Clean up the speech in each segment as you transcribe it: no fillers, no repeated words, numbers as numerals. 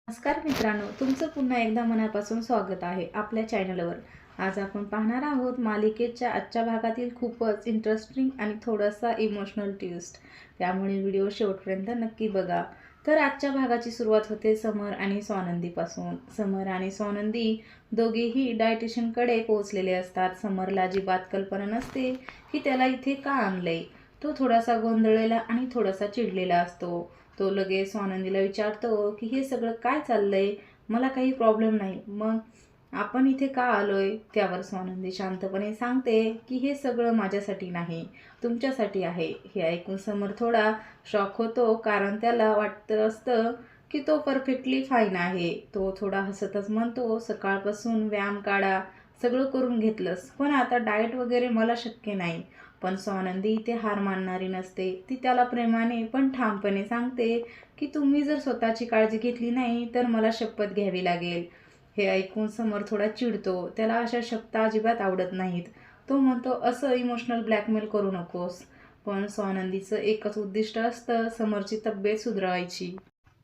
नमस्कार मित्रांनो, तुमचं पुन्हा एकदा मनापासून स्वागत आहे आपल्या चॅनलवर। आज आपण पाहणार आहोत मालिकेच्या आजच्या भागातील खूपच इंटरेस्टिंग आणि थोडासा इमोशनल ट्विस्ट। त्यामुळे व्हिडिओ शेवटपर्यंत नक्की बघा। तर आजच्या भागाची सुरुवात होते समर आणि स्वानंदीपासून। समर आणि स्वानंदी दोघेही डायटिशियनकडे पोहोचलेले असतात। समरला अजिबात कल्पना नसते की त्याला इथे का आणलंय। तो थोडासा गोंधळलेला आणि थोडासा चिडलेला असतो। तो लगेच स्वानंदीला विचारतो की हे सगळं काय चाललंय, मला काही प्रॉब्लेम नाही, मग आपण इथे का आलोय। त्यावर स्वानंदी शांतपणे सांगते की हे सगळं माझ्यासाठी नाही, तुमच्यासाठी आहे। हे ऐकून समर थोडा शॉक होतो, कारण त्याला वाटतं असतं की तो परफेक्टली फाईन आहे। तो थोडा हसतच म्हणतो, सकाळपासून व्यायाम काढा, सगळं करून घेतलंस, पण आता डाएट वगैरे मला शक्य नाही। पण स्वानंदी इथे हार मानणारी नसते। ती त्याला प्रेमाने पण ठामपणे सांगते की तुम्ही जर स्वतःची काळजी घेतली नाही तर मला शपथ घ्यावी लागेल। हे ऐकून समर थोडा चिडतो, त्याला अशा शब्द अजिबात आवडत नाहीत। तो म्हणतो, असं इमोशनल ब्लॅकमेल करू नकोस। पण स्वानंदीचं एकच उद्दिष्ट असतं, समरची तब्येत सुधारायची।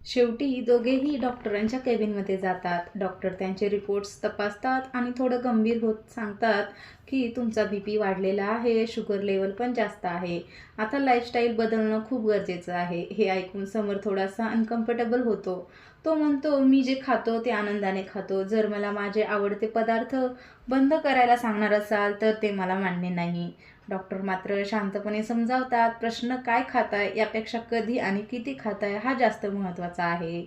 शेवटी दोघेही डॉक्टरांच्या केबिनमध्ये जातात। डॉक्टर त्यांचे रिपोर्ट्स तपासतात आणि थोडं गंभीर होत सांगतात की तुमचा बीपी वाढलेला आहे, शुगर लेवल पण जास्त आहे, आता लाईफस्टाईल बदलणं खूप गरजेचं आहे। हे ऐकून समर थोडासा अनकम्फर्टेबल होतो। तो म्हणतो, मी जे खातो ते आनंदाने खातो, जर मला माझे आवडते पदार्थ बंद करायला सांगणार असाल तर ते मला मान्य नाही। डॉक्टर मात्र शांतपणे समजावतात, प्रश्न काय खाताय यापेक्षा कधी आणि किती खाताय हा जास्त महत्त्वाचा आहे।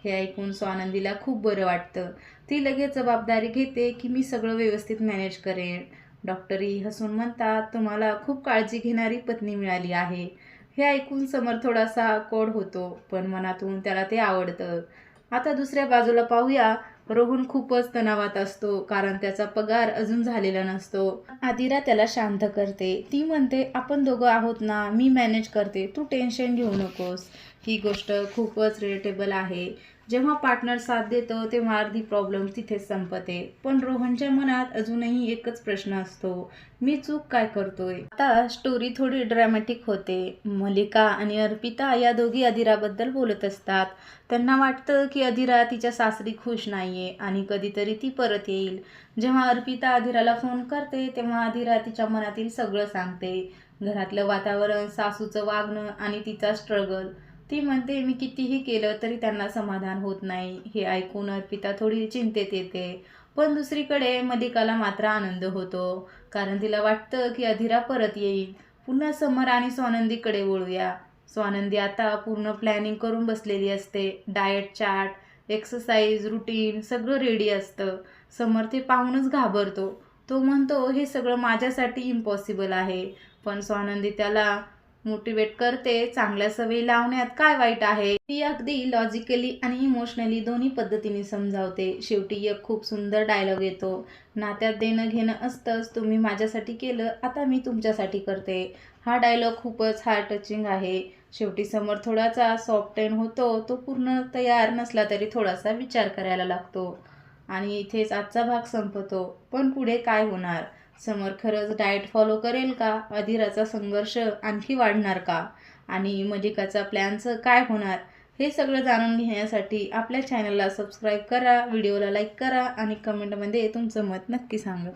हे ऐकून स्वानंदीला खूप बरं वाटतं। ती लगेच जबाबदारी घेते की मी सगळं व्यवस्थित मॅनेज करेन। डॉक्टरही हसून म्हणतात, तुम्हाला खूप काळजी घेणारी पत्नी मिळाली आहे। हे ऐकून समर थोडासा कोड होतो, पण मनातून त्याला ते आवडतं। आता दुसऱ्या बाजूला पाहूया, रोहन खूपच तणावात असतो, कारण त्याचा पगार अजून झालेला नसतो। आदिरा त्याला शांत करते, ती म्हणते, आपण दोघं आहोत ना, मी मॅनेज करते, तू टेन्शन घेऊ नकोस। ही गोष्ट खूपच रिलेटेबल आहे। जेव्हा पार्टनर साथ देतो तेव्हा अर्धी प्रॉब्लेम तिथेच संपते। पण रोहनच्या मनात अजूनही एकच प्रश्न असतो, मी चूक काय करतोय। आता स्टोरी थोडी ड्रॅमॅटिक होते। मलिका आणि अर्पिता या दोघी अदिराबद्दल बोलत असतात। त्यांना वाटतं की अदिरा तिच्या सासरी खुश नाहीये आणि कधीतरी ती परत येईल। जेव्हा अर्पिता अदिराला फोन करते तेव्हा अदिरा तिच्या मनातील सगळं सांगते, घरातलं वातावरण, सासूचं वागणं आणि तिचा स्ट्रगल। ती म्हणते, मी कितीही केलं तरी त्यांना समाधान होत नाही। हे ऐकून अर्पिता थोडी चिंतेत येते। पण दुसरीकडे मलिकाला मात्र आनंद होतो, कारण तिला वाटतं की अदिरा परत येईल। पुन्हा समर आणि स्वानंदीकडे वळूया। स्वानंदी आता पूर्ण प्लॅनिंग करून बसलेली असते। डाएट चार्ट, एक्सरसाइज रुटीन सगळं रेडी असतं। समर ते पाहूनच घाबरतो। तो म्हणतो, हे सगळं माझ्यासाठी इम्पॉसिबल आहे। पण स्वानंदी त्याला मोटिवेट करते, चांगल्या सवयी लावण्यात काय वाईट आहे। ती अगदी लॉजिकली आणि इमोशनली दोन्ही पद्धतीने समजावते। शेवटी एक खूप सुंदर डायलॉग येतो, नात्यात देणं घेणं असतंच, तुम्ही माझ्यासाठी केलं, आता मी तुमच्यासाठी करते। हा डायलॉग खूपच हार्ट टचिंग आहे। शेवटी समर थोडासा सॉफ्टेन होतो। तो पूर्ण तयार नसला तरी थोडासा विचार करायला लागतो। आणि इथेच आजचा भाग संपतो। पण पुढे काय होणार। समर खरंच डाएट फॉलो करेल का, अदिराचा संघर्ष आणखी वाढणार का, आणि मलिकाचा प्लॅनचं काय होणार। हे सगळं जाणून घेण्यासाठी आपल्या चॅनलला सबस्क्राईब करा, व्हिडिओला लाईक करा आणि कमेंटमध्ये तुमचं मत नक्की सांगा।